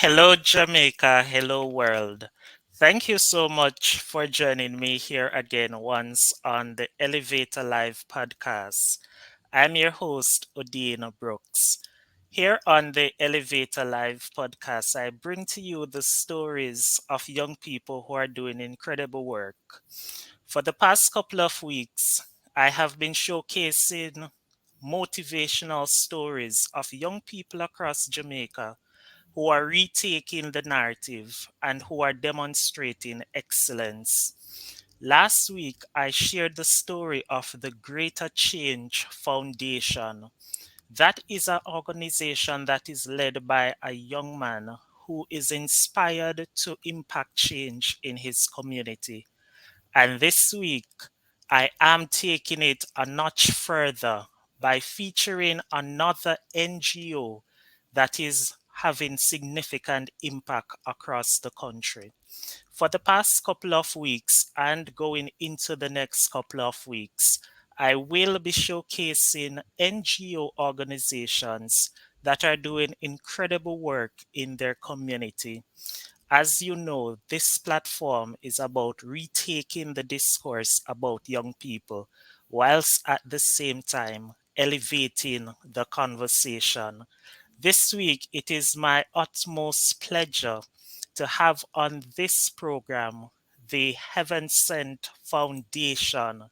Hello, Jamaica. Hello, world. Thank you so much for joining me here again once on the Elevator Live podcast. I'm your host, Odane Brooks. Here on the Elevator Live podcast, I bring to you the stories of young people who are doing incredible work. For the past couple of weeks, I have been showcasing motivational stories of young people across Jamaica who are retaking the narrative and who are demonstrating excellence. Last week, I shared the story of the Greater Change Foundation. That is an organization that is led by a young man who is inspired to impact change in his community. And this week, I am taking it a notch further by featuring another NGO that is having significant impact across the country. For the past couple of weeks and going into the next couple of weeks, I will be showcasing NGO organizations that are doing incredible work in their community. As you know, this platform is about retaking the discourse about young people, whilst at the same time elevating the conversation. This week, it is my utmost pleasure to have on this program the HeavenSent Foundation.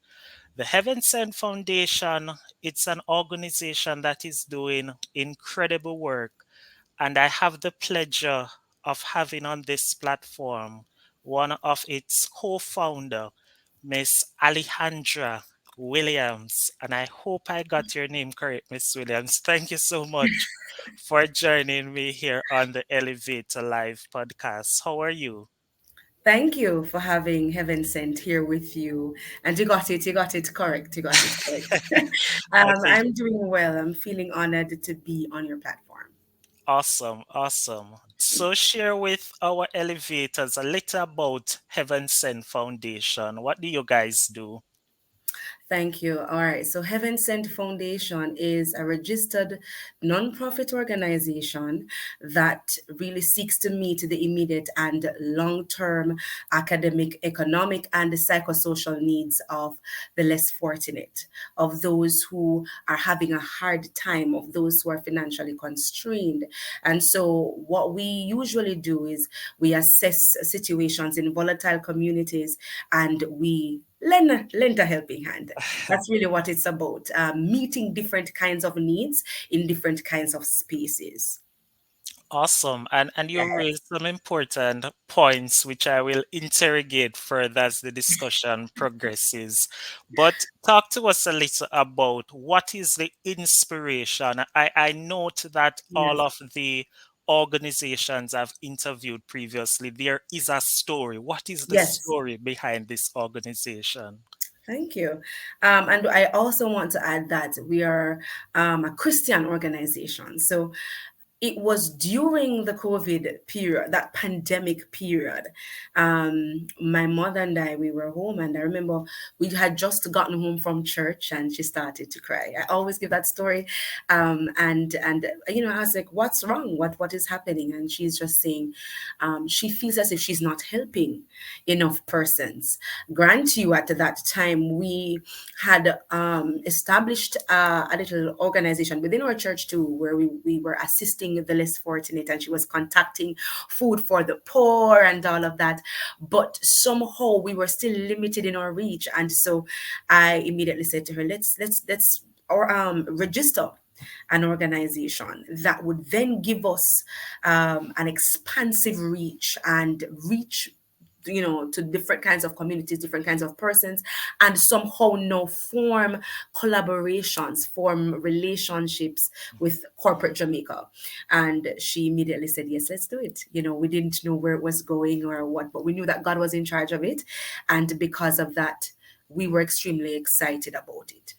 The HeavenSent Foundation, it's an organization that is doing incredible work, and I have the pleasure of having on this platform one of its co-founder, Miss Alejandra Williams. And I hope I got your name correct, Miss Williams. Thank you so much for joining me here on the Elevator Live podcast. How are you? Thank you for having Heaven Sent here with you. And you got it correct, you got it correct. Okay, I'm doing well. I'm feeling honored to be on your platform. awesome, awesome. So share with our elevators a little about Heaven Sent Foundation. What do you guys do? Thank you. All right. So, Heaven Sent Foundation is a registered nonprofit organization that really seeks to meet the immediate and long term academic, economic, and psychosocial needs of the less fortunate, of those who are having a hard time, of those who are financially constrained. And so, what we usually do is we assess situations in volatile communities and we lend a helping hand. That's really what it's about, meeting different kinds of needs in different kinds of spaces. Awesome. And you Yes. raised some important points which I will interrogate further as the discussion progresses. But talk to us a little about what is the inspiration. I note that all Yes. of the organizations I've interviewed previously, there is a story. What is the Yes. story behind this organization? Thank you. And I also want to add that we are a Christian organization. So it was during the COVID period, that pandemic period. My mother and I, we were home, and I remember we had just gotten home from church, and she started to cry. I always give that story, and I was like, "What's wrong? What is happening?" And she's just saying, she feels as if she's not helping enough persons. Grant you, at that time, we had established a little organization within our church too, where we were assisting the less fortunate, and she was contacting food for the poor and all of that. But somehow we were still limited in our reach, and so I immediately said to her, let's or register an organization that would then give us an expansive reach and reach, to different kinds of communities, different kinds of persons, and somehow now form collaborations, form relationships with corporate Jamaica. And she immediately said, yes, let's do it. We didn't know where it was going or what, but we knew that God was in charge of it. And because of that, we were extremely excited about it.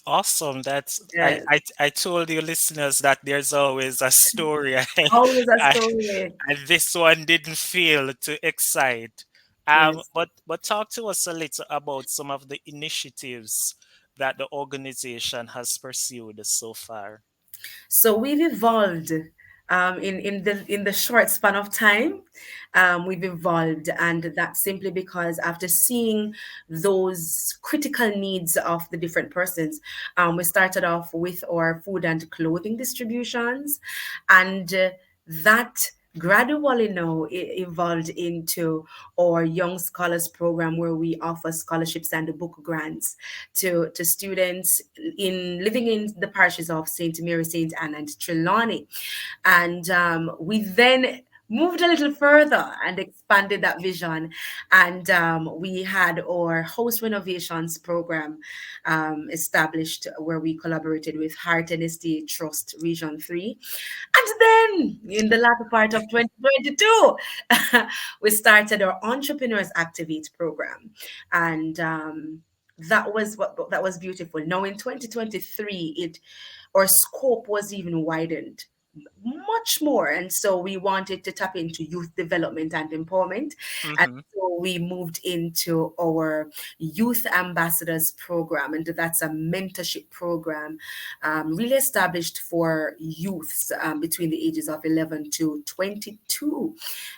Awesome. That's Yes. I told you listeners that there's always a story. Always a I, story. and this one didn't fail to excite. Yes. But talk to us a little about some of the initiatives that the organization has pursued so far. So we've evolved in the short span of time, we've evolved, and that's simply because after seeing those critical needs of the different persons, we started off with our food and clothing distributions, and that gradually now evolved into our Young Scholars Program, where we offer scholarships and book grants to students in living in the parishes of St. Mary, St. Anne, and Trelawney. And we then moved a little further and expanded that vision. And we had our house renovations program established, where we collaborated with Heart and Estate Trust Region 3. And then in the latter part of 2022, we started our Entrepreneurs Activate program. And that was beautiful. Now in 2023, it our scope was even widened much more. And so we wanted to tap into youth development and empowerment. And Mm-hmm. so we moved into our youth ambassadors program, and that's a mentorship program really established for youths between the ages of 11 to 22.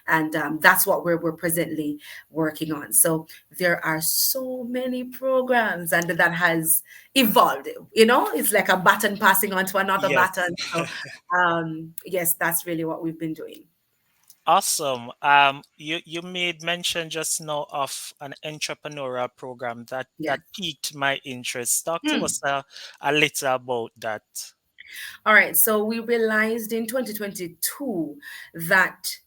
And that's what we're presently working on. So there are so many programs, and that has evolved. It's like a baton passing on to another Yes. baton. So yes, that's really what we've been doing. Awesome. You made mention just now of an entrepreneurial program that Yes. piqued my interest. Talk to Hmm. us a little about that. All right. So we realized in 2022 that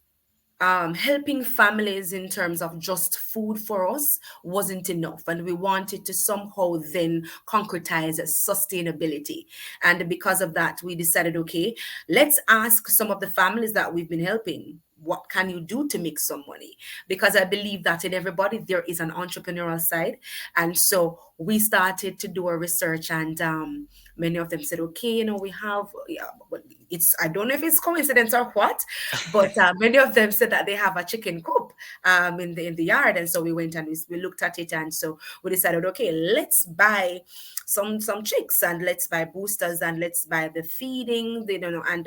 helping families in terms of just food for us wasn't enough, and we wanted to somehow then concretize sustainability. And because of that, we decided, okay, let's ask some of the families that we've been helping, what can you do to make some money? Because I believe that in everybody there is an entrepreneurial side. And so we started to do a research, and many of them said, okay, we have, yeah, but it's, I don't know if it's coincidence or what, but many of them said that they have a chicken coop in the yard. And so we went and we looked at it, and so we decided, okay, let's buy some chicks, and let's buy boosters, and let's buy the feeding, and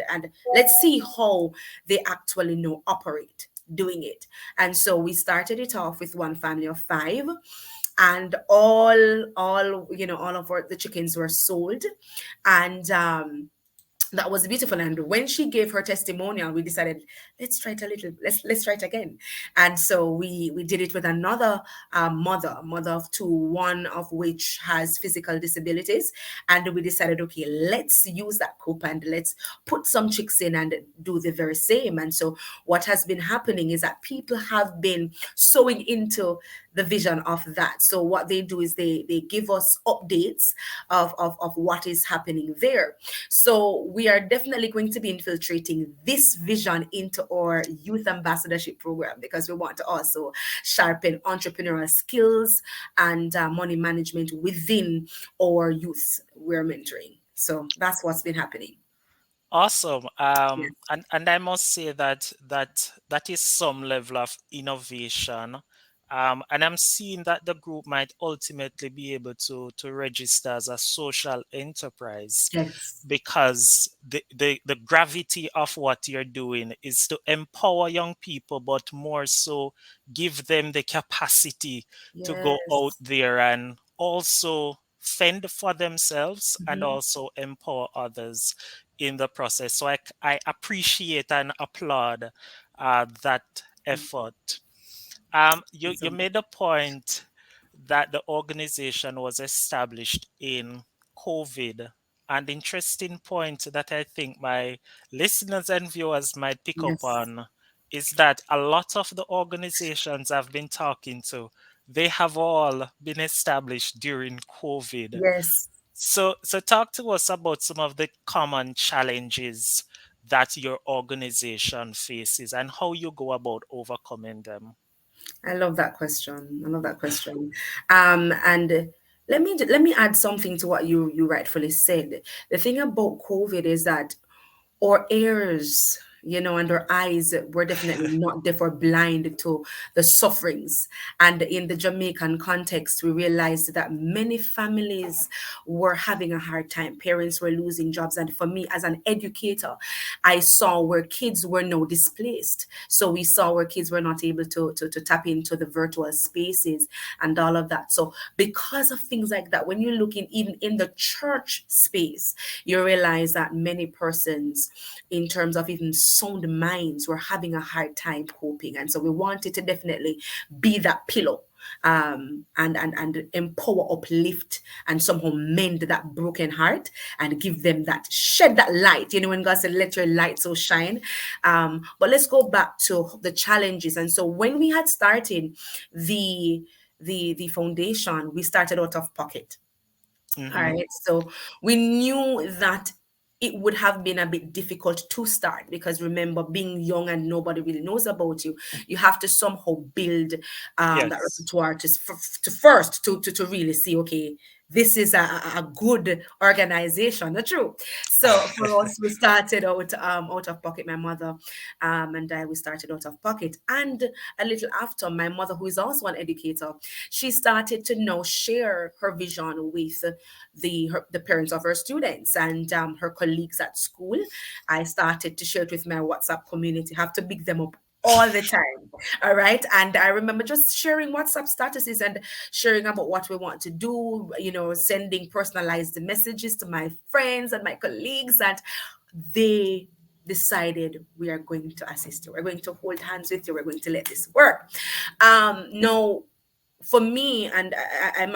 let's see how they actually operate doing it. And so we started it off with one family of five, and all of the chickens were sold. And that was beautiful. And when she gave her testimonial, we decided, let's try it a little, let's try it again. And so we did it with another mother of two, one of which has physical disabilities. And we decided, okay, let's use that coop and let's put some chicks in and do the very same. And so what has been happening is that people have been sowing into the vision of that. So what they do is they give us updates of what is happening there. So we are definitely going to be infiltrating this vision into our youth ambassadorship program, because we want to also sharpen entrepreneurial skills and money management within our youth we're mentoring. So that's what's been happening. Awesome. Yes. And I must say that is some level of innovation. And I'm seeing that the group might ultimately be able to register as a social enterprise, Yes. because the gravity of what you're doing is to empower young people, but more so give them the capacity to go out Yes. there and also fend for themselves and Mhm. also empower others in the process. So I appreciate and applaud that effort. You So, made a point that the organization was established in COVID. An interesting point that I think my listeners and viewers might pick up yes. on is that a lot of the organizations I've been talking to, they have all been established during COVID. Yes. So talk to us about some of the common challenges that your organization faces and how you go about overcoming them. I love that question. I love that question. And let me add something to what you rightfully said. The thing about COVID is that our ears. and our eyes were definitely not therefore blind to the sufferings. And in the Jamaican context, we realized that many families were having a hard time. Parents were losing jobs. And for me, as an educator, I saw where kids were now displaced. So we saw where kids were not able to tap into the virtual spaces and all of that. So because of things like that, when you're looking even in the church space, you realize that many persons, in terms of even sound minds, were having a hard time coping. And so we wanted to definitely be that pillow, and empower, uplift, and somehow mend that broken heart and give them that, shed that light. When God said, "Let your light so shine." But let's go back to the challenges. And so when we had started the the foundation, we started out of pocket. All Mm-hmm. right. So we knew that it would have been a bit difficult to start, because remember, being young and nobody really knows about you, you have to somehow build that Yes. repertoire to first to really see, okay, this is a good organization. The truth. So for us, we started out of pocket. My mother and I, we started out of pocket, and a little after, my mother, who is also an educator, she started to now share her vision with the parents of her students and her colleagues at school. I started to share it with my WhatsApp community. Have to big them up all the time. All right. And I remember just sharing WhatsApp statuses and sharing about what we want to do, sending personalized messages to my friends and my colleagues. And they decided, we are going to assist you. We're going to hold hands with you. We're going to let this work. No, for me, and I'm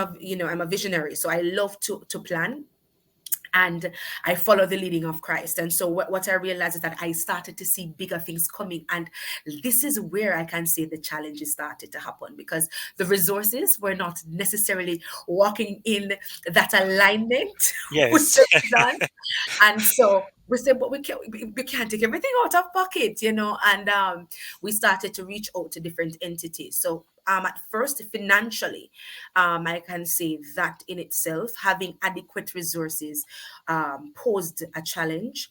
a visionary, so I love to plan, and I follow the leading of Christ. And so what I realized is that I started to see bigger things coming. And this is where I can say the challenges started to happen, because the resources were not necessarily walking in that alignment with Yes. the vision. And so we said, but we can't take everything out of pocket, and we started to reach out to different entities. So at first, financially, I can say that in itself, having adequate resources posed a challenge.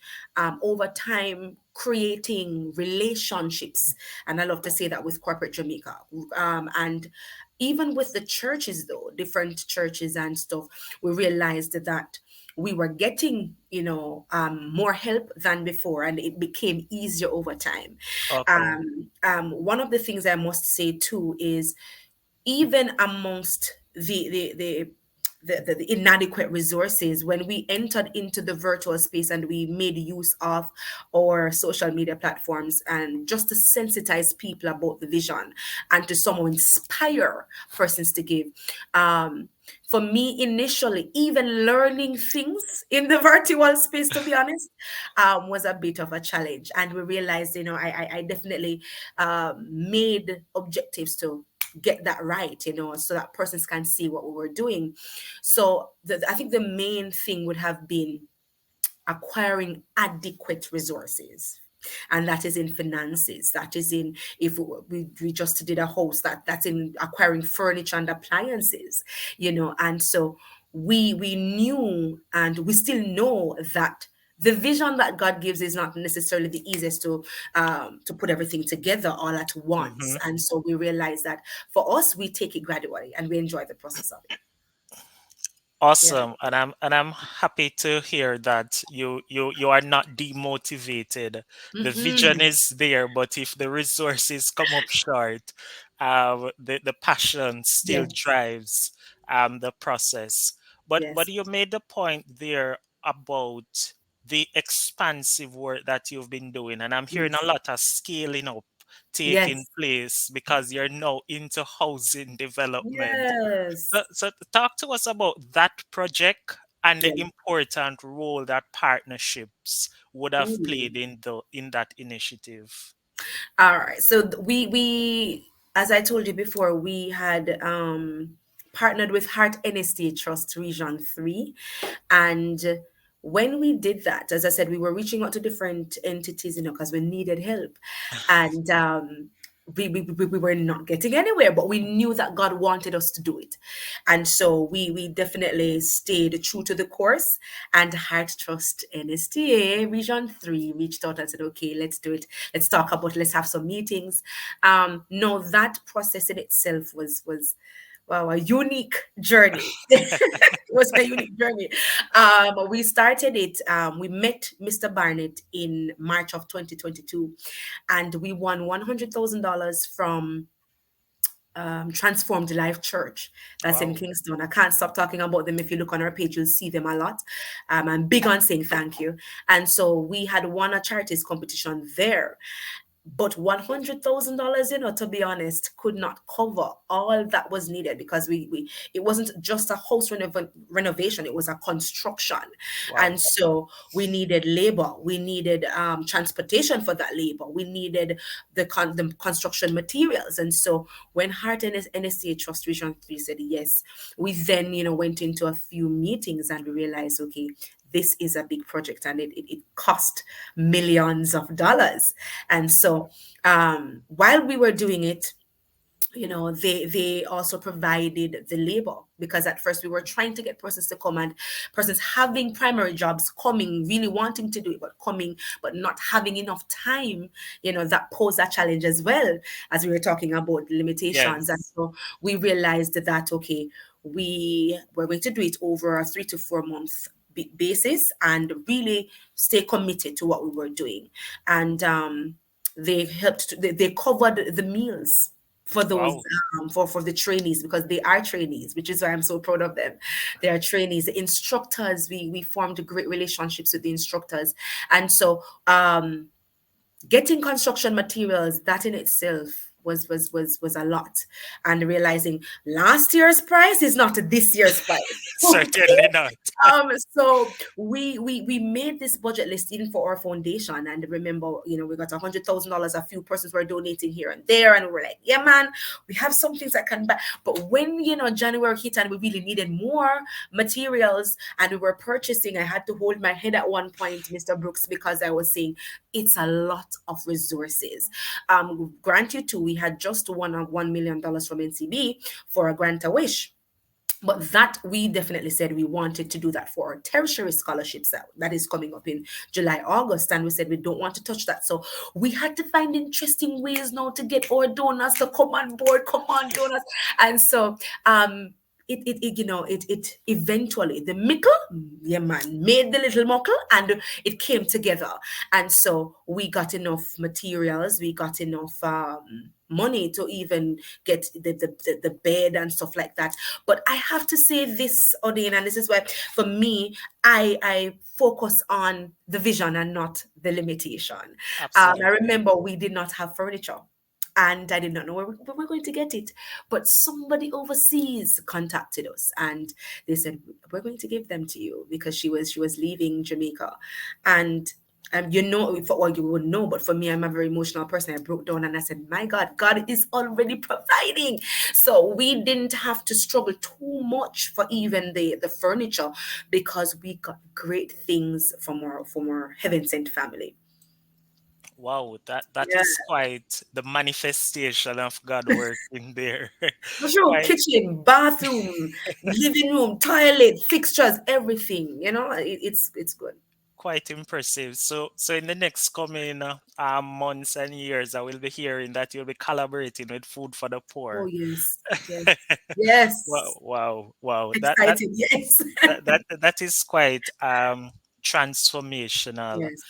Over time, creating relationships, and I love to say that with corporate Jamaica, and even with the churches, though, different churches and stuff, we realized that we were getting, more help than before, and it became easier over time. Okay. One of the things I must say too is, even amongst the inadequate resources, when we entered into the virtual space and we made use of our social media platforms, and just to sensitize people about the vision and to somehow inspire persons to give, for me initially, even learning things in the virtual space, to be honest, was a bit of a challenge. And we realized, I definitely made objectives to get that right, so that persons can see what we were doing. So I think the main thing would have been acquiring adequate resources, and that is in finances, that is in, if we just did a house, that's in acquiring furniture and appliances, and so we knew, and we still know, that the vision that God gives is not necessarily the easiest to put everything together all at once. Mm-hmm. And so we realize that for us, we take it gradually and we enjoy the process of it. Yeah. Awesome, and I'm happy to hear that you are not demotivated. The vision Mm-mm. is there, but if the resources come up short, the passion still Yes. drives the process. But Yes. you made the point there about the expansive work that you've been doing, and I'm hearing a Yes. lot of scaling up taking Yes. place because you're now into housing development. Yes. So talk to us about that project and the Yeah. important role that partnerships would have Ooh. played in that initiative. All right. So we, as I told you before, we had partnered with Heart NST Trust Region 3. And when we did that, as I said, we were reaching out to different entities, because we needed help. And we were not getting anywhere, but we knew that God wanted us to do it. And so we definitely stayed true to the course. And Heart Trust NSTA Region 3 reached out and said, okay, let's do it. Let's talk about it. Let's have some meetings. No, that process in itself was wow, a unique journey. It was a unique journey. We started it, we met Mr. Barnett in March of 2022, and we won $100,000 from Transformed Life Church. That's in Wow. Kingston. I can't stop talking about them. If you look on our page, you'll see them a lot. I'm big on saying thank you. And so we had won a charities competition there. But $100,000, to be honest, could not cover all that was needed, because we it wasn't just a house renovation, it was a construction. Wow. And so we needed labor, we needed transportation for that labor, we needed the construction materials. And so when Heart and NSA Trust Region 3 said yes, we then went into a few meetings and we realized, okay, this is a big project, and it cost millions of dollars. And so while we were doing it, they also provided the labor, because at first we were trying to get persons to come, and persons having primary jobs coming, really wanting to do it, but coming, but not having enough time, that posed a challenge as well, as we were talking about limitations. And Yes. so we realized that, okay, we were going to do it over a 3 to 4 month basis, and really stay committed to what we were doing. And they covered the meals for those, Wow. for the trainees, because they are trainees, which is why I'm so proud of them. They are trainees. The instructors, we formed great relationships with the instructors. And so getting construction materials, that in itself was a lot. And realizing last year's price is not this year's price. Certainly not. So we made this budget list even for our foundation. And remember, we got $100,000. A few persons were donating here and there, and we were like, yeah, man, we have some things I can buy. But when January hit and we really needed more materials, and we were purchasing, I had to hold my head at one point, Mr. Brooks, because I was saying it's a lot of resources. Grant you too, we had just won $1 million from NCB for a grant a wish. But that, we definitely said we wanted to do that for our tertiary scholarships that is coming up in July, August. And we said we don't want to touch that. So we had to find interesting ways now to get our donors to come on board. Come on, donors. And so it eventually, the mickle, yeah man, made the little muckle, and it came together. And so we got enough materials, we got enough money to even get the bed and stuff like that. But I have to say this, Odane, and this is why for me, I focus on the vision and not the limitation. I Absolutely. remember we did not have furniture, and I did not know where we were going to get it. But somebody overseas contacted us, and they said, we're going to give them to you, because she was leaving Jamaica. And well, you would know, but for me, I'm a very emotional person. I broke down and I said, my God, God is already providing. So we didn't have to struggle too much for even the furniture, because we got great things from our Heaven Sent family. Wow, that Yeah. is quite the manifestation of God working there. For sure, Quite kitchen, bathroom, living room, toilet, fixtures, everything. It's good. quite impressive. So in the next coming months and years, I will be hearing that you'll be collaborating with Food for the Oh Poor. yes, yes, Wow, yes. wow, wow. Excited, yes. That is quite transformational. Yes,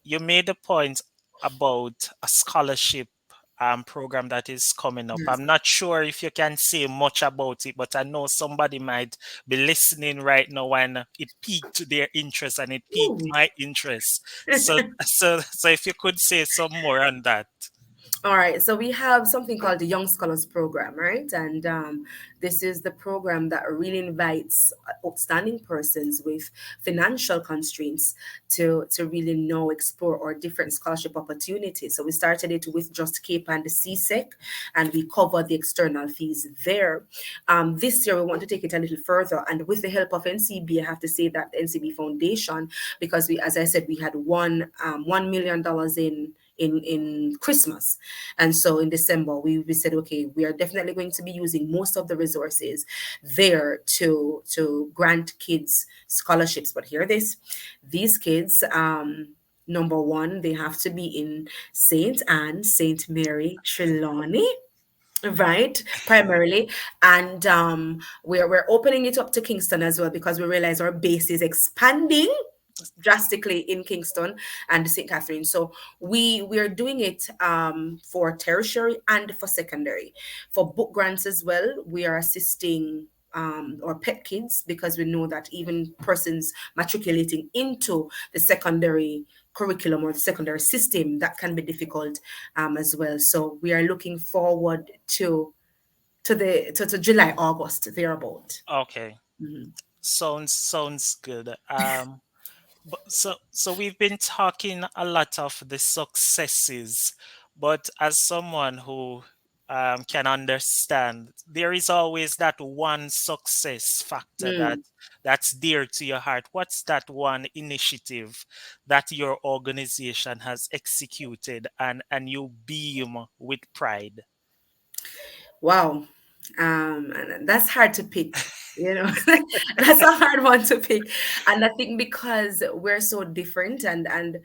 You made a point about a scholarship program that is coming up. yes. I'm not sure if you can say much about it, but I know somebody might be listening right now and it piqued their interest and it piqued Ooh. my interest. So if you could say some more on that. All right, so we have something called the Young Scholars Program, right? And this is the program that really invites outstanding persons with financial constraints to really know, explore our different scholarship opportunities. So we started it with just Cape and the CSEC, and we cover the external fees there. This year, we want to take it a little further, and with the help of NCB, I have to say that the NCB Foundation, because we, as I said, we had $1 million in Christmas. And so in December, we said, okay, we are definitely going to be using most of the resources there to grant kids scholarships. But hear this, these kids, number one, they have to be in St. Anne, St. Mary, Trelawney, right, primarily. And we're opening it up to Kingston as well, because we realize our base is expanding drastically in Kingston and St. Catherine. So we are doing it for tertiary and for secondary. For book grants as well, we are assisting our pet kids, because we know that even persons matriculating into the secondary curriculum or the secondary system, that can be difficult as well. So we are looking forward to July, August, thereabout. Okay. Mhm. Sounds good. So we've been talking a lot of the successes, but as someone who can understand, there is always that one success factor Mm. that's dear to your heart. What's that one initiative that your organization has executed and you beam with pride? Wow. And that's hard to pick, you know. That's a hard one to pick. And I think because we're so different, and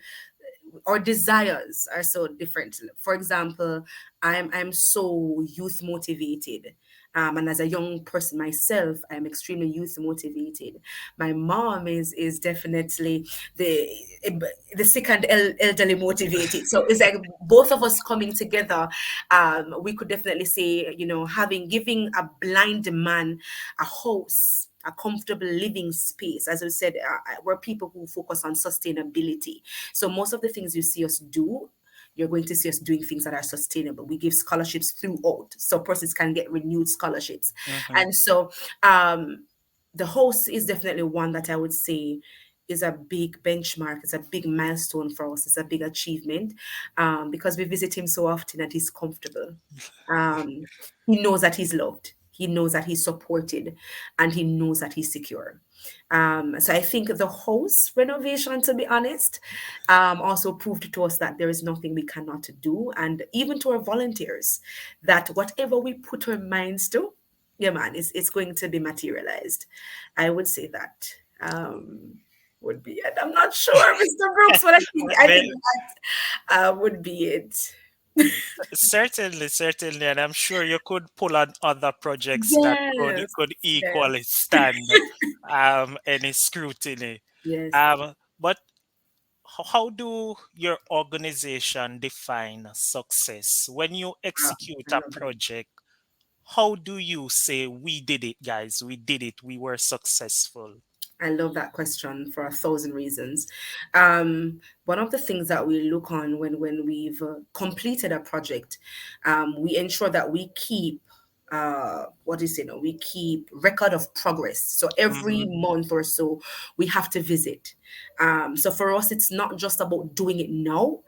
our desires are so different. For example, I'm so youth motivated. And as a young person myself, I'm extremely youth motivated. My mom is definitely the the sick and elderly motivated. So it's like both of us coming together. We could definitely say, having giving a blind man a house, a comfortable living space. As I said, we're people who focus on sustainability. So most of the things you see us do, you're going to see us doing things that are sustainable. We give scholarships throughout, so persons can get renewed scholarships. Hmm. And so the host is definitely one that I would say is a big benchmark. It's a big milestone for us. It's a big achievement, because we visit him so often that he's comfortable. Um, he knows that he's loved. He knows that he's supported, and he knows that he's secure. So I think the house renovation, to be honest, also proved to us that there is nothing we cannot do, and even to our volunteers, that whatever we put our minds to, yeah, man, it's going to be materialized. I would say that would be it. I'm not sure, Mr. Brooks, but I think that would be it. Certainly, and I'm sure you could pull on other projects that could Yes, equally yes, stand any scrutiny. yes. But how do your organization define success? When you execute I a love that. project, how do you say, we did it, guys, we did it, we were successful? I love that question for a thousand reasons. One of the things that we look on when we've completed a project, we ensure that we keep what is it? We keep record of progress. So every Hmm. month or so, we have to visit. So for us, it's not just about doing it now.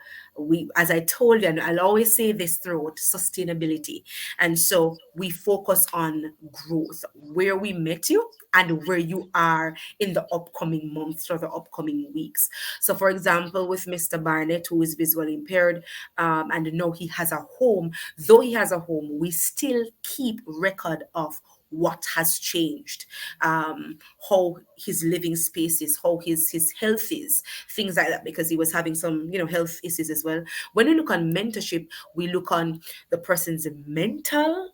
As I told you, and I'll always say this throughout, sustainability. And so we focus on growth, where we met you and where you are in the upcoming months or the upcoming weeks. So, for example, with Mr. Barnett, who is visually impaired, and now he has a home, though he has a home, we still keep record of what has changed, how his living space is, how his health is, things like that, because he was having some health issues as well. When we look on mentorship, we look on the person's mental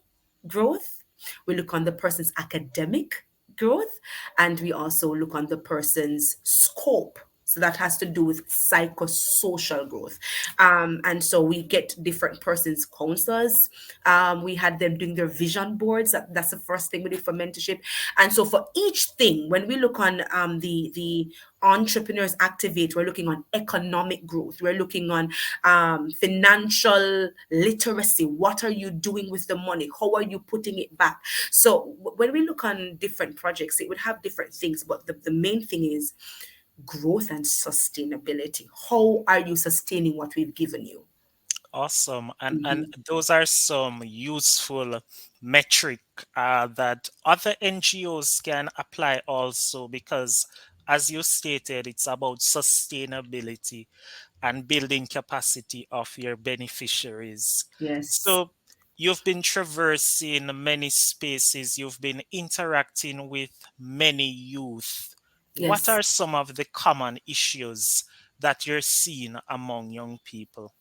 growth, we look on the person's academic growth, and we also look on the person's scope. So that has to do with psychosocial growth. And so we get different persons counselors. We had them doing their vision boards. That's the first thing we did for mentorship. And so for each thing, when we look on the entrepreneurs activate, we're looking on economic growth, we're looking on financial literacy. What are you doing with the money? How are you putting it back? So when we look on different projects, it would have different things, but the main thing is growth and sustainability. How are you sustaining what we've given you? Awesome. And Mhm. those are some useful metric that other NGOs can apply also, because as you stated, it's about sustainability. and building capacity of your beneficiaries. Yes. So you've been traversing many spaces, you've been interacting with many youth. What Yes. are some of the common issues that you're seeing among young people?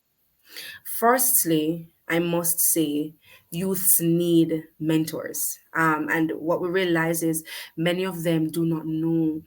Firstly, I must say youths need mentors. And what we realize is many of them do not know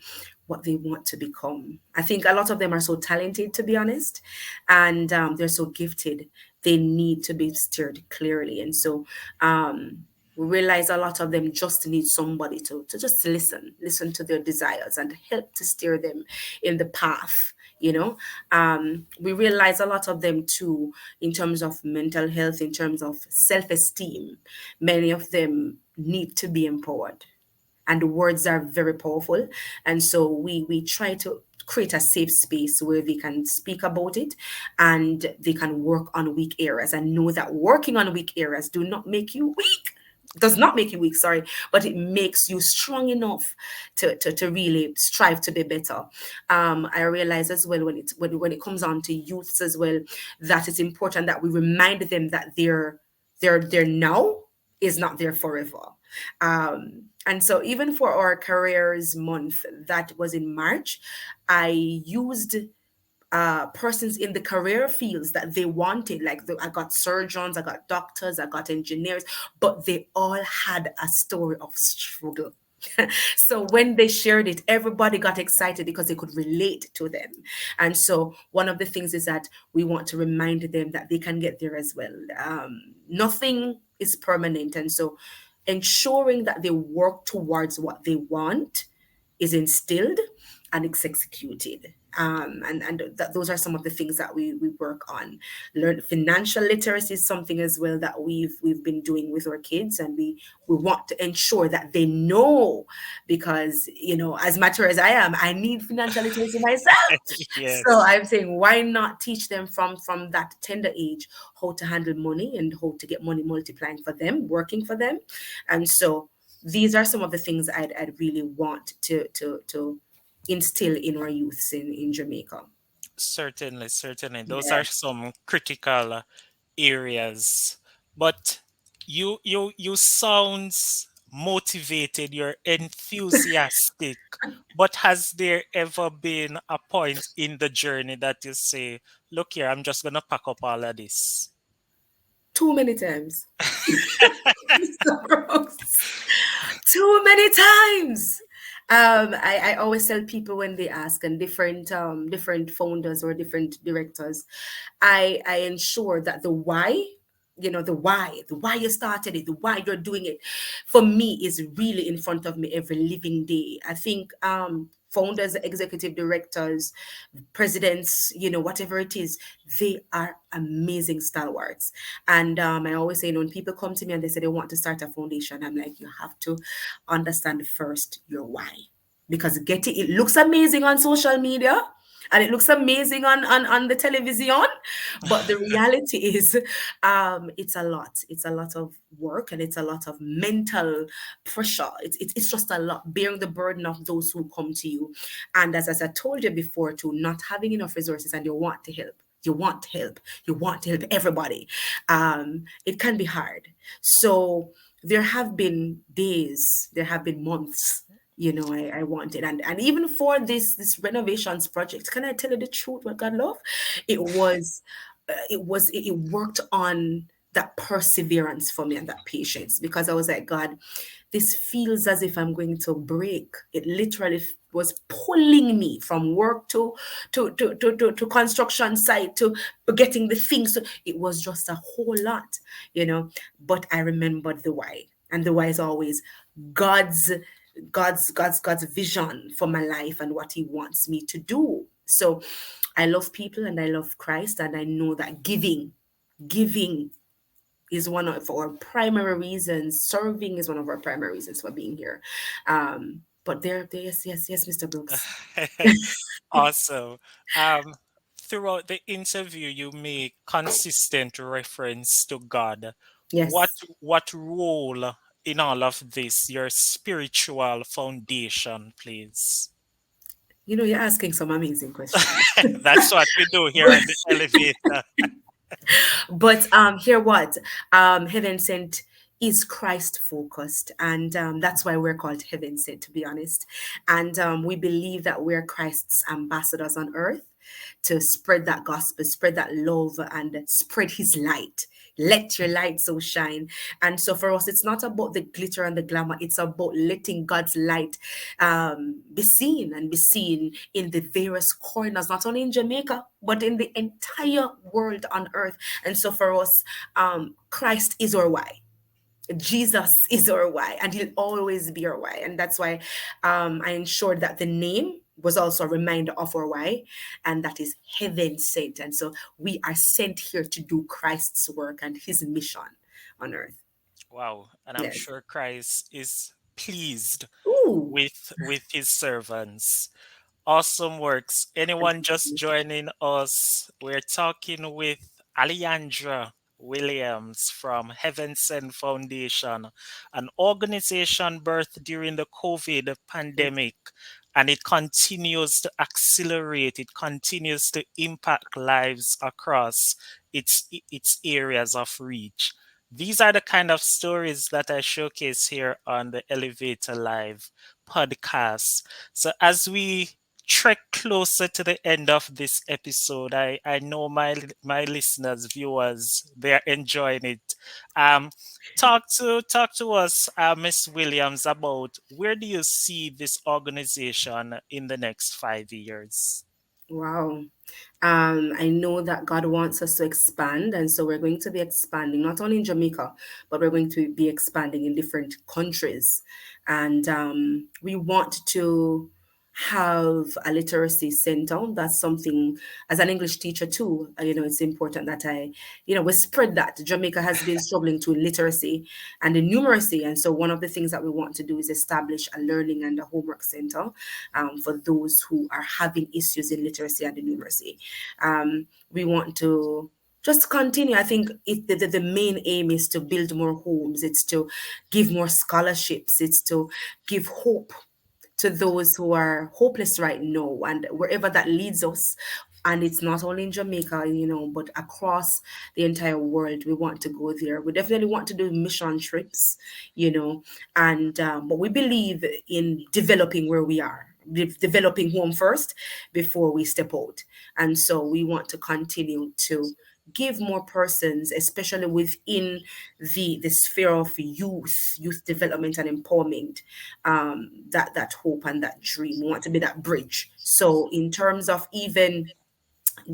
what they want to become. I think a lot of them are so talented, to be honest, and they're so gifted. They need to be steered clearly. And so we realize a lot of them just need somebody to just listen to their desires and help to steer them in the path. We realize a lot of them too, in terms of mental health, in terms of self-esteem. Many of them need to be empowered, and the words are very powerful. And so we try to create a safe space where they can speak about it and they can work on weak areas, and know that working on weak areas do not make you weak, does not make you weak, sorry, but it makes you strong enough to really strive to be better. I realize as well, when it comes on to youths as well, that it's important that we remind them that their now is not there forever. And so even for our careers month that was in March, I used persons in the career fields that they wanted. I got surgeons, I got doctors, I got engineers, but they all had a story of struggle. So when they shared it, everybody got excited because they could relate to them. And so one of the things is that we want to remind them that they can get there as well. Nothing is permanent. And so ensuring that they work towards what they want is instilled and it's executed. And those are some of the things that we work on. Learn financial literacy is something as well that we've been doing with our kids, and we want to ensure that they know, because as mature as I am, I need financial literacy myself. So Yes. I'm saying, why not teach them from that tender age how to handle money and how to get money multiplying for them, working for them. And so these are some of the things I'd really want to instill in our youths in Jamaica. Certainly, certainly. Those are Yeah. some critical areas. But you sounds motivated, you're enthusiastic. But has there ever been a point in the journey that you say, look here, I'm just gonna pack up all of this? Too many times. Mr. Brooks. Too many times. I always tell people when they ask, and different founders or different directors, I ensure that the why, the why you started it, the why you're doing it, for me is really in front of me every living day. I think founders, executive directors, presidents, whatever it is, they are amazing stalwarts. And I always say, when people come to me and they say they want to start a foundation, I'm like, you have to understand first your why. Because it looks amazing on social media and it looks amazing on the television. But the reality is, it's a lot of work, and it's a lot of mental pressure. It's just a lot, bearing the burden of those who come to you. And as I told you before too, not having enough resources, and you want to help. You want to help everybody. It can be hard. So there have been days, there have been months, I wanted. And even for this renovations project, can I tell you the truth, what God love? It was it worked on that perseverance for me and that patience, because I was like, God, this feels as if I'm going to break. It literally was pulling me from work to construction site to getting the things. So it was just a whole lot, but I remembered the why. And the why is always God's God's vision for my life and what He wants me to do. So I love people and I love Christ, and I know that giving is one of our primary reasons. Serving is one of our primary reasons for being here. But yes, yes, yes, Mr. Brooks. Awesome. Um, Throughout the interview, you make consistent reference to God. What Yes. what role in all of this, your spiritual foundation, please? You know, you're asking some amazing questions. That's what we do here on the elevator. But hear what? Heaven Sent is Christ focused, and that's why we're called Heaven Sent, to be honest. And we believe that we're Christ's ambassadors on earth to spread that gospel, spread that love, and spread His light. Let your light so shine. And so for us, it's not about the glitter and the glamour. It's about letting God's light be seen and be seen in the various corners, not only in Jamaica, but in the entire world on earth. And so for us, Christ is our why. Jesus is our why, and He'll always be our why. And that's why I ensured that the name was also a reminder of our why, and that is Heaven Sent. And so we are sent here to do Christ's work and His mission on earth. Wow. And I'm Yes. sure Christ is pleased Ooh. with his servants. Awesome works. Anyone just joining us? We're talking with Alejandra Williams from HeavenSent Foundation, an organization birthed during the COVID pandemic, and it continues to accelerate. It continues to impact lives across its areas of reach. These are the kind of stories that I showcase here on the Elevator Live podcast. So as we trek closer to the end of this episode, I know my listeners, viewers, they're enjoying it. Um, talk to us, Miss Williams, about where do you see this organization in the next 5 years? Wow. I know that God wants us to expand, and so we're going to be expanding not only in Jamaica, but we're going to be expanding in different countries. And we want to have a literacy center. That's something, as an English teacher too, it's important that we spread that. Jamaica has been struggling to literacy and the numeracy. And so one of the things that we want to do is establish a learning and a homework center for those who are having issues in literacy and the numeracy. We want to just continue. I think the main aim is to build more homes. It's to give more scholarships. It's to give hope to those who are hopeless right now, and wherever that leads us. And it's not only in Jamaica, but across the entire world. We want to go there. We definitely want to do mission trips, you know, and but we believe in developing where we are, developing home first before we step out. And so we want to continue to give more persons, especially within the sphere of youth development and empowerment, that hope and that dream. We want to be that bridge. So in terms of even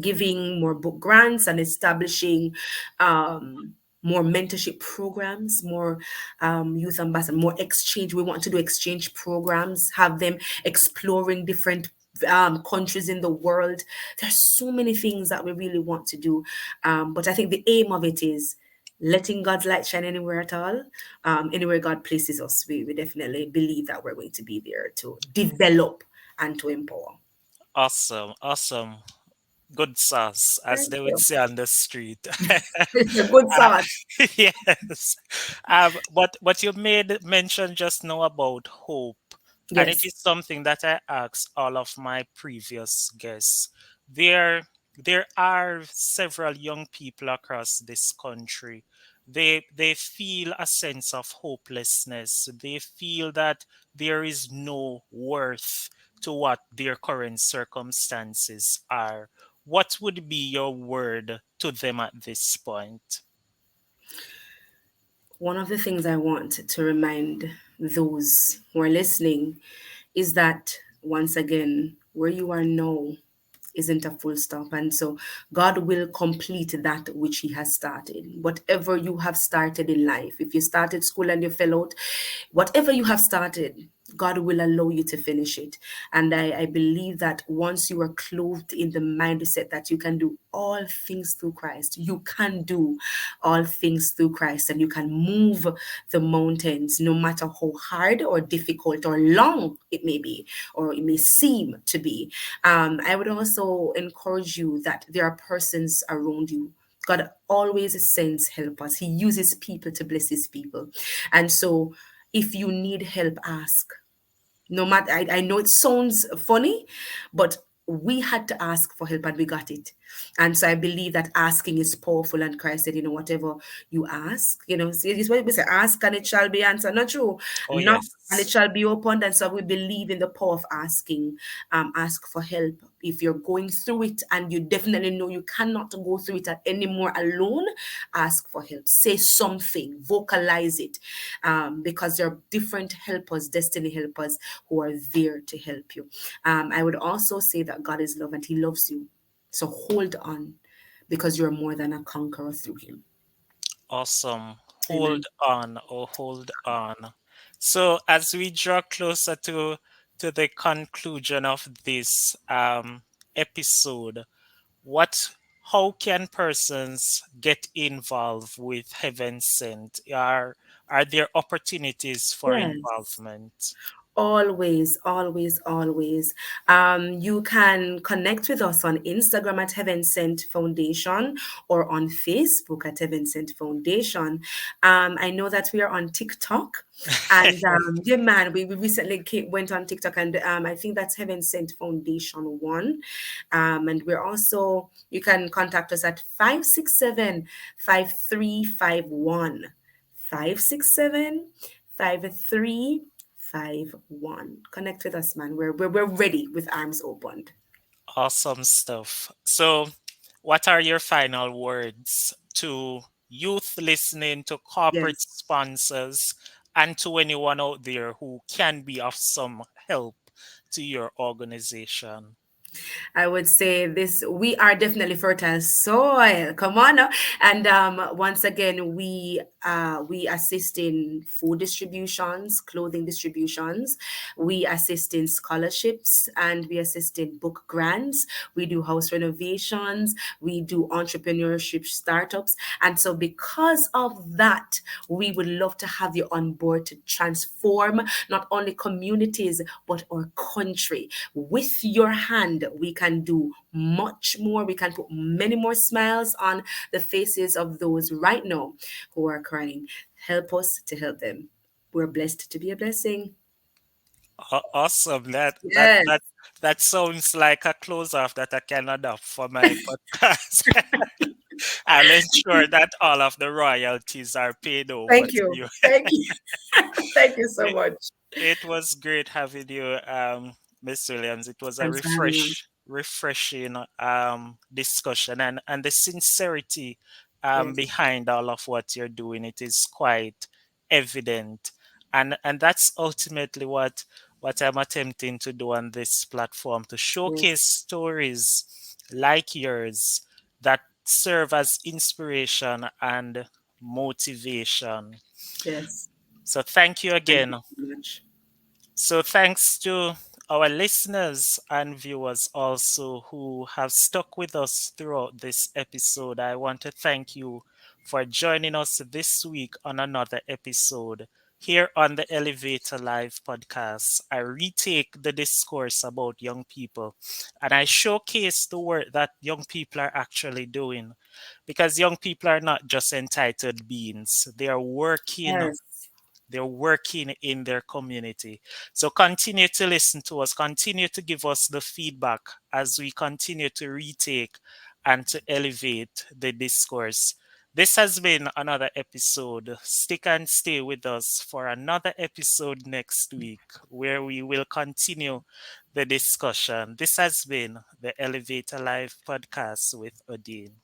giving more book grants and establishing more mentorship programs, more youth ambassador, more exchange. We want to do exchange programs, have them exploring different countries in the world. There's so many things that we really want to do, but I think the aim of it is letting God's light shine anywhere at all, anywhere God places us. We definitely believe that we're going to be there to develop and to empower. Awesome, awesome. Good sauce, as Thank they would you. say on the street. Good Uh, thought. yes. But you made mention just now about hope, and it Yes. is something that I asked all of my previous guests. There are several young people across this country. They feel a sense of hopelessness. They feel that there is no worth to what their current circumstances are. What would be your word to them at this point? One of the things I want to remind those who are listening is that, once again, where you are now isn't a full stop. And so God will complete that which He has started. Whatever you have started in life, if you started school and you fell out, whatever you have started, God will allow you to finish it. And I believe that once you are clothed in the mindset that you can do all things through Christ, you can do all things through Christ, and you can move the mountains no matter how hard or difficult or long it may be, or it may seem to be. I would also encourage you that there are persons around you. God always sends helpers. He uses people to bless His people. And so if you need help, ask. No matter, I know it sounds funny, but we had to ask for help and we got it. And so I believe that asking is powerful. And Christ said, whatever you ask, see, this is what we say, ask and it shall be answered. Not true. Oh, Knock and it yes. shall be opened. And so we believe in the power of asking. Ask for help. If you're going through it and you definitely know you cannot go through it anymore alone, ask for help. Say something, vocalize it, because there are different helpers, destiny helpers, who are there to help you. I would also say that God is love and He loves you. So hold on, because you're more than a conqueror through Him. Awesome. Hold Amen. on, or hold on. So as we draw closer to the conclusion of this episode, what how can persons get involved with Heaven Sent? Are there opportunities for Yes. involvement? Always, always, always. You can connect with us on Instagram at Heaven Sent Foundation or on Facebook at Heaven Sent Foundation. I know that we are on TikTok. And yeah, man, we recently went on TikTok, and I think that's Heaven Sent Foundation One. And we're also, you can contact us at 567-5351. 567-5351. Connect with us, man. We're ready with arms opened. Awesome stuff. So, what are your final words to youth listening, to corporate Yes. sponsors, and to anyone out there who can be of some help to your organization? I would say this, we are definitely fertile soil. Come on now. And once again, we assist in food distributions, clothing distributions, we assist in scholarships, and we assist in book grants. We do house renovations, we do entrepreneurship startups. And so because of that, we would love to have you on board to transform not only communities but our country. With your hand, we can do much more. We can put many more smiles on the faces of those right now who are crying. Help us to help them. We're blessed to be a blessing. Awesome. Yes. That sounds like a close off that I can adopt for my podcast. I'll ensure that all of the royalties are paid over Thank to you. you. Thank you. Thank you so much. It was great having you, Miss Williams. It was a Thanks for having me on. refreshing discussion, and the sincerity Yes. behind all of what you're doing. It is quite evident, and that's ultimately what I'm attempting to do on this platform, to showcase Yes. stories like yours that serve as inspiration and motivation. Yes. So thank you Thank you again. so much. So, thanks to our listeners and viewers also who have stuck with us throughout this episode. I want to thank you for joining us this week on another episode. Here on the Elevator Live podcast, I retake the discourse about young people and I showcase the work that young people are actually doing, because young people are not just entitled beings, they are working, Yes. they're working in their community. So continue to listen to us, continue to give us the feedback as we continue to retake and to elevate the discourse. This has been another episode. Stick and stay with us for another episode next week where we will continue the discussion. This has been the Elevator Live podcast with Odane.